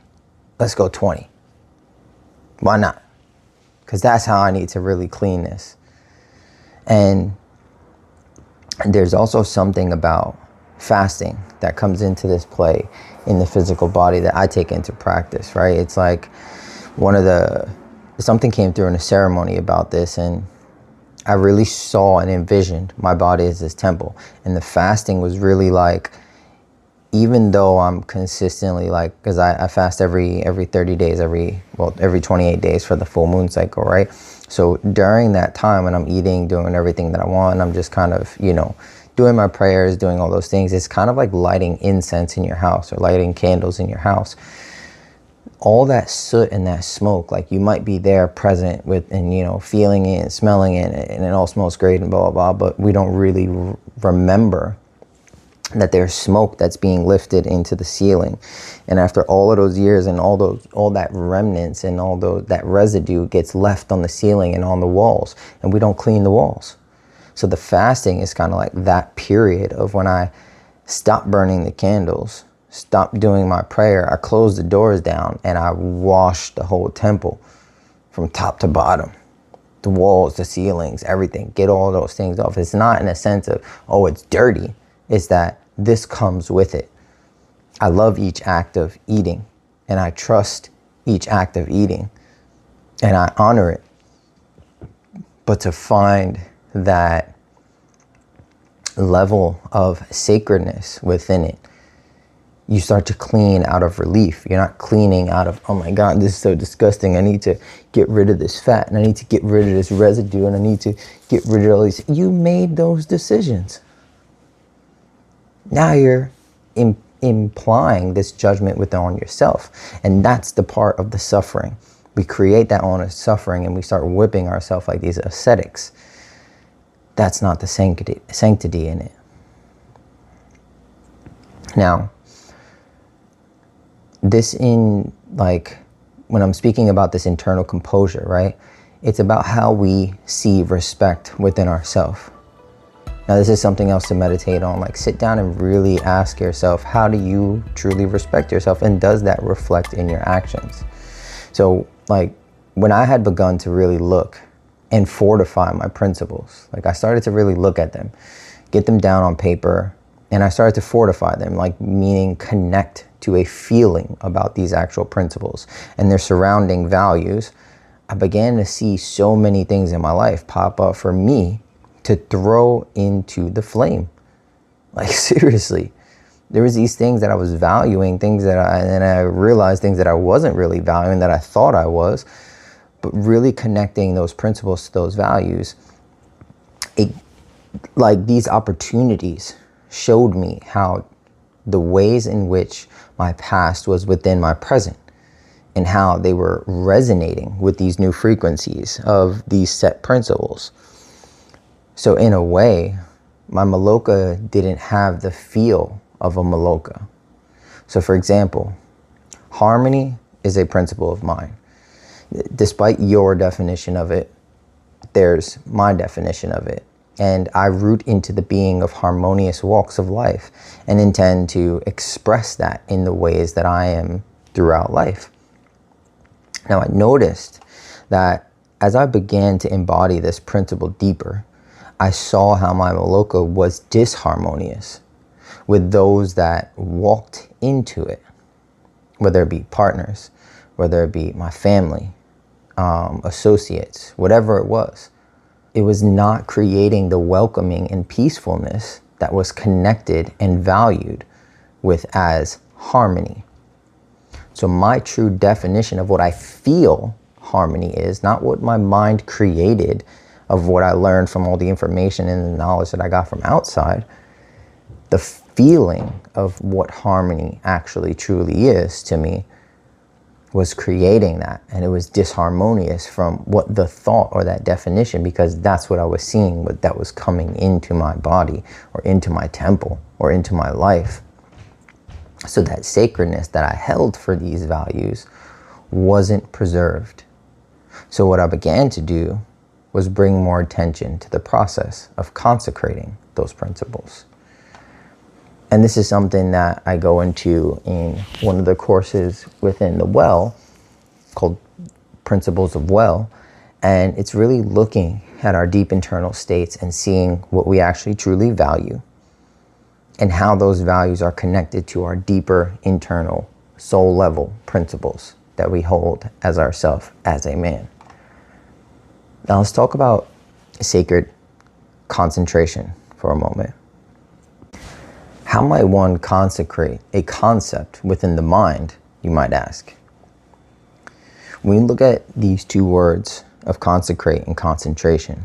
Let's go 20. Why not? Because that's how I need to really clean this. And there's also something about fasting that comes into this play in the physical body that I take into practice, right? It's like something came through in a ceremony about this, and I really saw and envisioned my body as this temple. And the fasting was really like, even though I'm consistently like, because I fast every 30 days, every 28 days for the full moon cycle, right? So during that time when I'm eating, doing everything that I want, and I'm just kind of, you know, doing my prayers, doing all those things, it's kind of like lighting incense in your house or lighting candles in your house. All that soot and that smoke, like you might be there present with, and you know, feeling it and smelling it, and it all smells great and blah, blah, blah, but we don't really remember that there's smoke that's being lifted into the ceiling. And after all of those years and all that remnants and that residue gets left on the ceiling and on the walls, and we don't clean the walls. So the fasting is kind of like that period of when I stop burning the candles, stop doing my prayer, I close the doors down, and I wash the whole temple from top to bottom. The walls, the ceilings, everything. Get all those things off. It's not in a sense of, oh, it's dirty. It's that this comes with it. I love each act of eating, and I trust each act of eating, and I honor it. But to find that level of sacredness within it, you start to clean out of relief. You're not cleaning out of, oh my God, this is so disgusting. I need to get rid of this fat, and I need to get rid of this residue, and I need to get rid of all these. You made those decisions. Now you're implying this judgment on yourself. And that's the part of the suffering. We create that own suffering and we start whipping ourselves like these ascetics. That's not the sanctity in it. Now, when I'm speaking about this internal composure, right? It's about how we see respect within ourselves. Now, this is something else to meditate on. Like, sit down and really ask yourself, how do you truly respect yourself? And does that reflect in your actions? So, like, when I had begun to really look and fortify my principles, like, I started to really look at them, get them down on paper, and I started to fortify them, like, meaning connect to a feeling about these actual principles and their surrounding values. I began to see so many things in my life pop up for me to throw into the flame. Like, seriously, there was these things that I was valuing, and I realized things that I wasn't really valuing that I thought I was, but really connecting those principles to those values, like, these opportunities showed me how the ways in which my past was within my present and how they were resonating with these new frequencies of these set principles. So in a way, my maloca didn't have the feel of a maloca. So for example, harmony is a principle of mine. Despite your definition of it, there's my definition of it. And I root into the being of harmonious walks of life and intend to express that in the ways that I am throughout life. Now, I noticed that as I began to embody this principle deeper, I saw how my maloca was disharmonious with those that walked into it, whether it be partners, whether it be my family, associates, whatever it was. It was not creating the welcoming and peacefulness that was connected and valued with as harmony. So my true definition of what I feel harmony is, not what my mind created of what I learned from all the information and the knowledge that I got from outside, the feeling of what harmony actually truly is to me was creating that. And it was disharmonious from what the thought or that definition, because that's what I was seeing, what that was coming into my body or into my temple or into my life. So that sacredness that I held for these values wasn't preserved. So what I began to do was bring more attention to the process of consecrating those principles. And this is something that I go into in one of the courses within the Well called Principles of Well. And it's really looking at our deep internal states and seeing what we actually truly value and how those values are connected to our deeper internal soul level principles that we hold as ourself as a man. Now let's talk about sacred concentration for a moment. How might one consecrate a concept within the mind, you might ask? When you look at these two words of consecrate and concentration,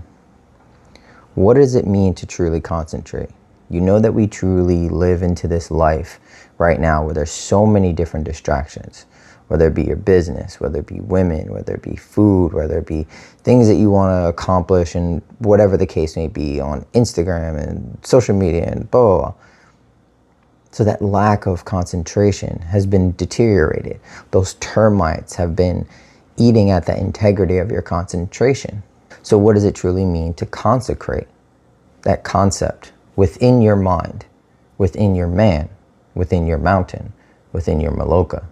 what does it mean to truly concentrate? You know that we truly live into this life right now where there's so many different distractions, whether it be your business, whether it be women, whether it be food, whether it be things that you want to accomplish and whatever the case may be on Instagram and social media and blah, blah, blah. So that lack of concentration has been deteriorated. Those termites have been eating at the integrity of your concentration. So what does it truly mean to consecrate that concept within your mind, within your man, within your mountain, within your maloca?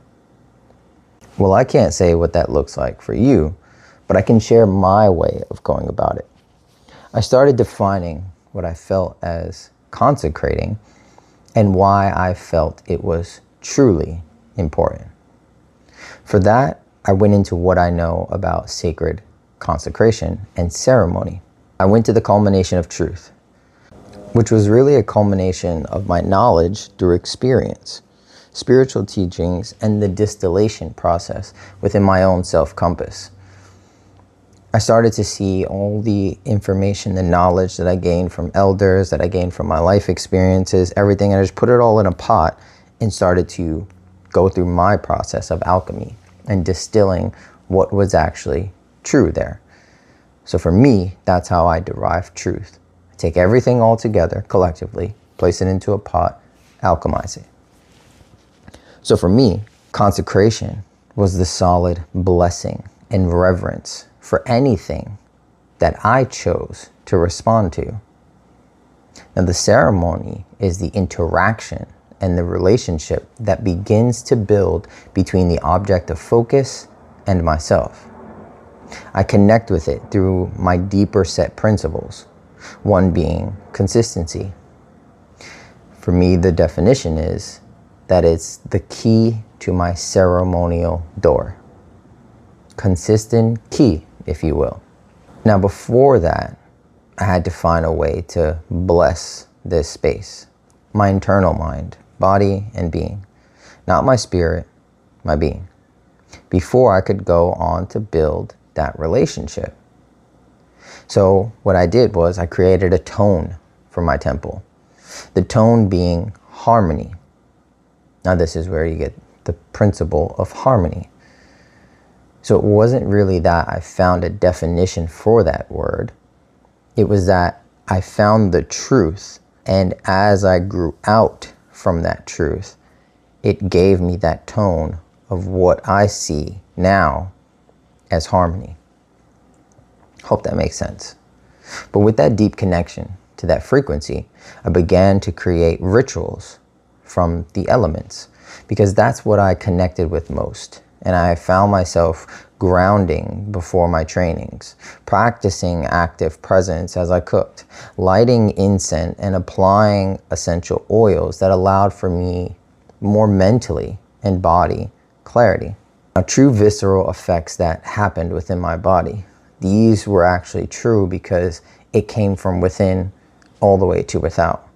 Well, I can't say what that looks like for you, but I can share my way of going about it. I started defining what I felt as consecrating and why I felt it was truly important. For that, I went into what I know about sacred consecration, and ceremony. I went to the culmination of truth, which was really a culmination of my knowledge through experience, spiritual teachings, and the distillation process within my own self-compass. I started to see all the information, the knowledge that I gained from elders, that I gained from my life experiences, everything. I just put it all in a pot and started to go through my process of alchemy and distilling what was actually true there. So for me, that's how I derive truth. I take everything all together collectively, place it into a pot, alchemize it. So for me, consecration was the solid blessing and reverence for anything that I chose to respond to. Now the ceremony is the interaction and the relationship that begins to build between the object of focus and myself. I connect with it through my deeper set principles, one being consistency. For me, the definition is that it's the key to my ceremonial door. Consistent key, if you will. Now before that, I had to find a way to bless this space, my internal mind, body, and being, not my spirit, my being, before I could go on to build that relationship. So what I did was I created a tone for my temple, the tone being harmony. Now this is where you get the principle of harmony. So it wasn't really that I found a definition for that word. It was that I found the truth, and as I grew out from that truth, it gave me that tone of what I see now as harmony. Hope that makes sense. But with that deep connection to that frequency, I began to create rituals from the elements, because that's what I connected with most. And I found myself grounding before my trainings, practicing active presence as I cooked, lighting incense and applying essential oils that allowed for me more mentally and body clarity. Now, true visceral effects that happened within my body, these were actually true because it came from within all the way to without.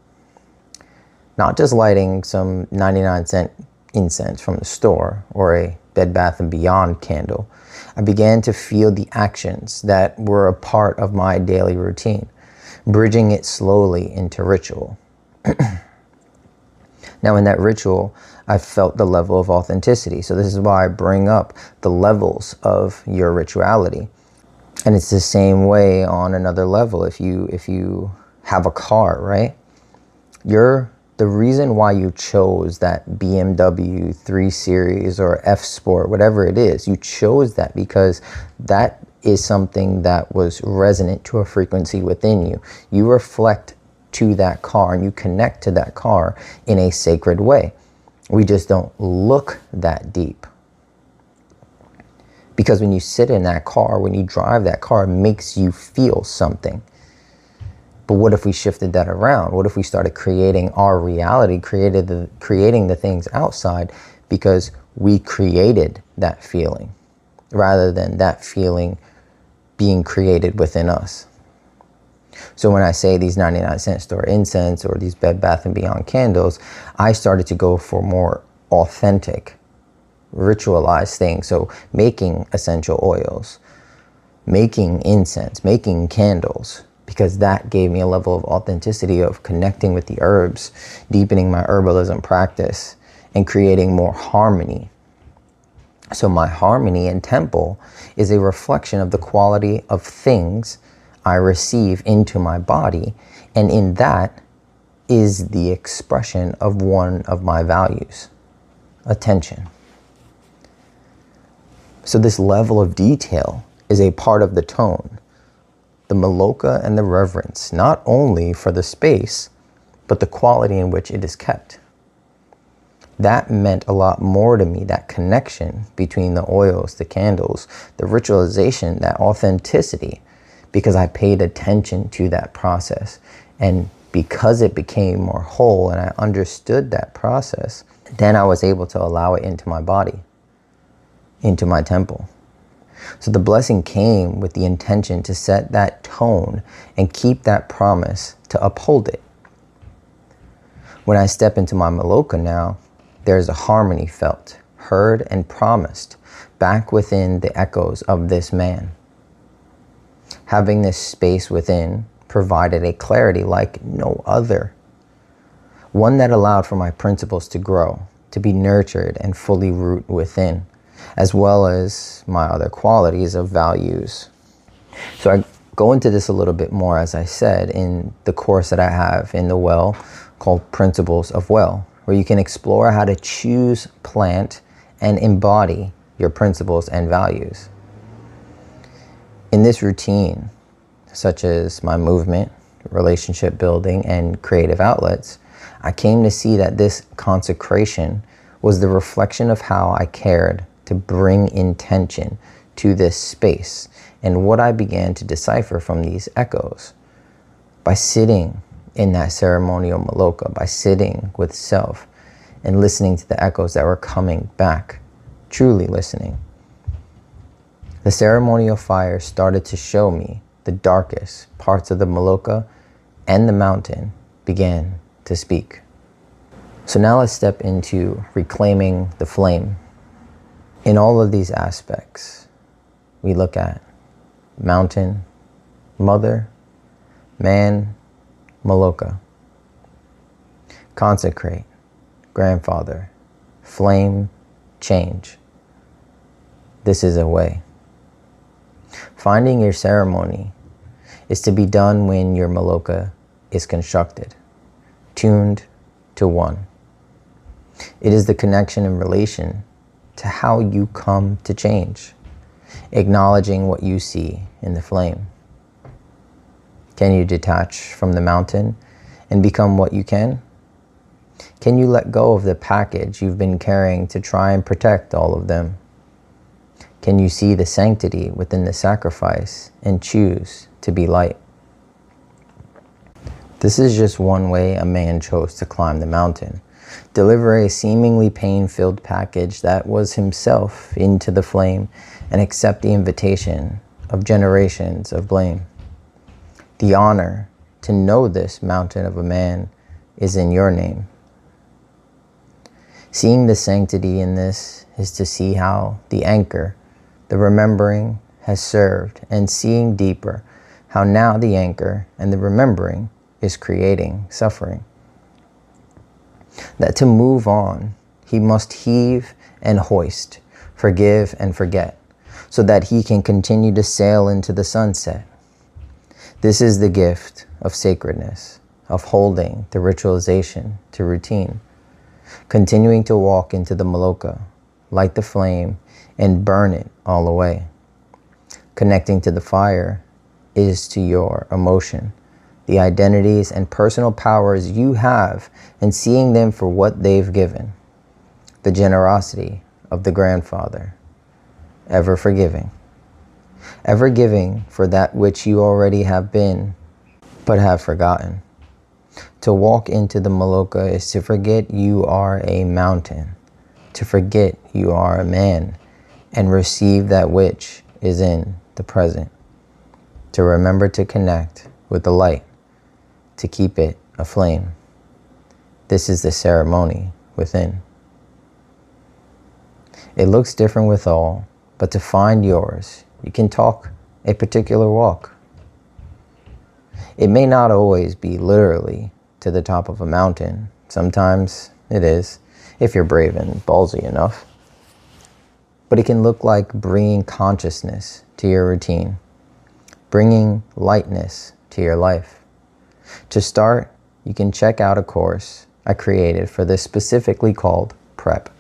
Not just lighting some 99-cent incense from the store or a Bed Bath & Beyond candle. I began to feel the actions that were a part of my daily routine, bridging it slowly into ritual. Now in that ritual, I felt the level of authenticity. So this is why I bring up the levels of your rituality. And it's the same way on another level. If you have a car, right? The reason why you chose that BMW 3 Series or F Sport, whatever it is, you chose that because that is something that was resonant to a frequency within you. You reflect to that car and you connect to that car in a sacred way. We just don't look that deep. Because when you sit in that car, when you drive that car, it makes you feel something. But what if we shifted that around? What if we started creating our reality, creating the things outside because we created that feeling rather than that feeling being created within us? So when I say these 99-cent store incense or these Bed Bath & Beyond candles, I started to go for more authentic, ritualized things. So making essential oils, making incense, making candles, because that gave me a level of authenticity of connecting with the herbs, deepening my herbalism practice, and creating more harmony. So my harmony and temple is a reflection of the quality of things I receive into my body, and in that is the expression of one of my values, attention. So this level of detail is a part of the tone, the maloca and the reverence, not only for the space, but the quality in which it is kept. That meant a lot more to me, that connection between the oils, the candles, the ritualization, that authenticity, because I paid attention to that process. And because it became more whole and I understood that process, then I was able to allow it into my body, into my temple. So the blessing came with the intention to set that tone and keep that promise to uphold it. When I step into my maloca now, there's a harmony felt, heard, and promised back within the echoes of this man. Having this space within provided a clarity like no other. One that allowed for my principles to grow, to be nurtured and fully root within, as well as my other qualities of values. So I go into this a little bit more, as I said, in the course that I have in the Well called Principles of Well, where you can explore how to choose, plant, and embody your principles and values. In this routine, such as my movement, relationship building, and creative outlets, I came to see that this consecration was the reflection of how I cared to bring intention to this space and what I began to decipher from these echoes. By sitting in that ceremonial maloca, by sitting with self and listening to the echoes that were coming back, truly listening, the ceremonial fire started to show me the darkest parts of the maloca, and the mountain began to speak. So now let's step into reclaiming the flame. In all of these aspects, we look at mountain, mother, man, maloca, consecrate, grandfather, flame, change. This is a way. Finding your ceremony is to be done when your maloca is constructed, tuned to one. It is the connection in relation to how you come to change, acknowledging what you see in the flame. Can you detach from the mountain and become what you can? Can you let go of the package you've been carrying to try and protect all of them? Can you see the sanctity within the sacrifice and choose to be light? This is just one way a man chose to climb the mountain, deliver a seemingly pain-filled package that was himself into the flame, and accept the invitation of generations of blame. The honor to know this mountain of a man is in your name. Seeing the sanctity in this is to see how the anchor, the remembering, has served, and seeing deeper how now the anchor and the remembering is creating suffering. That to move on, he must heave and hoist, forgive and forget, so that he can continue to sail into the sunset. This is the gift of sacredness, of holding the ritualization to routine, continuing to walk into the maloca, light the flame, and burn it all away. Connecting to the fire is to your emotion, the identities and personal powers you have, and seeing them for what they've given. The generosity of the grandfather, ever forgiving, ever giving for that which you already have been, but have forgotten. To walk into the maloca is to forget you are a mountain, to forget you are a man, and receive that which is in the present. To remember to connect with the light, to keep it aflame. This is the ceremony within. It looks different with all, but to find yours, you can talk a particular walk. It may not always be literally to the top of a mountain. Sometimes it is, if you're brave and ballsy enough. But it can look like bringing consciousness to your routine, bringing lightness to your life. To start, you can check out a course I created for this, specifically called PrEP,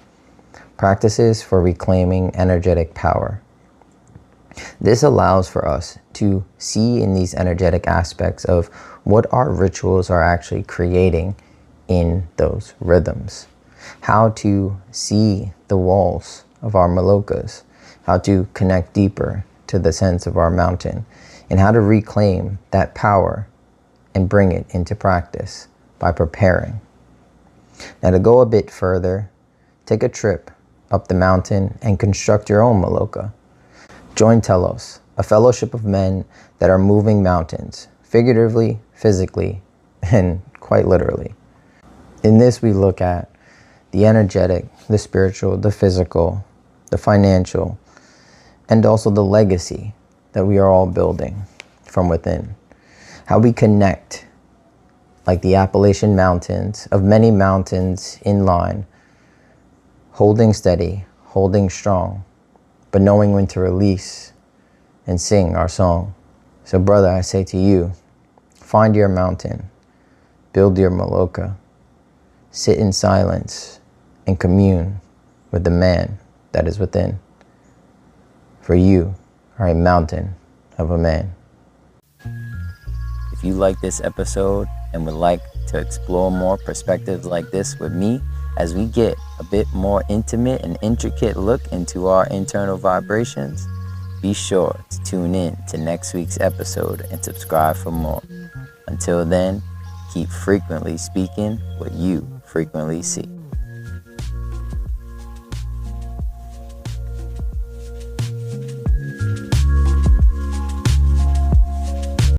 Practices for Reclaiming Energetic Power. This allows for us to see in these energetic aspects of what our rituals are actually creating in those rhythms. How to see the walls of our malocas, how to connect deeper to the sense of our mountain, and how to reclaim that power and bring it into practice by preparing. Now, to go a bit further, take a trip up the mountain and construct your own maloca. Join Telos, a fellowship of men that are moving mountains, figuratively, physically, and quite literally. In this, we look at the energetic, the spiritual, the physical, the financial, and also the legacy that we are all building from within. How we connect like the Appalachian Mountains, of many mountains in line, holding steady, holding strong, but knowing when to release and sing our song. So brother, I say to you, find your mountain, build your maloca, sit in silence and commune with the man that is within. For you are a mountain of a man. If you like this episode and would like to explore more perspectives like this with me as we get a bit more intimate and intricate look into our internal vibrations, be sure to tune in to next week's episode and subscribe for more. Until then, keep frequently speaking what you frequently see.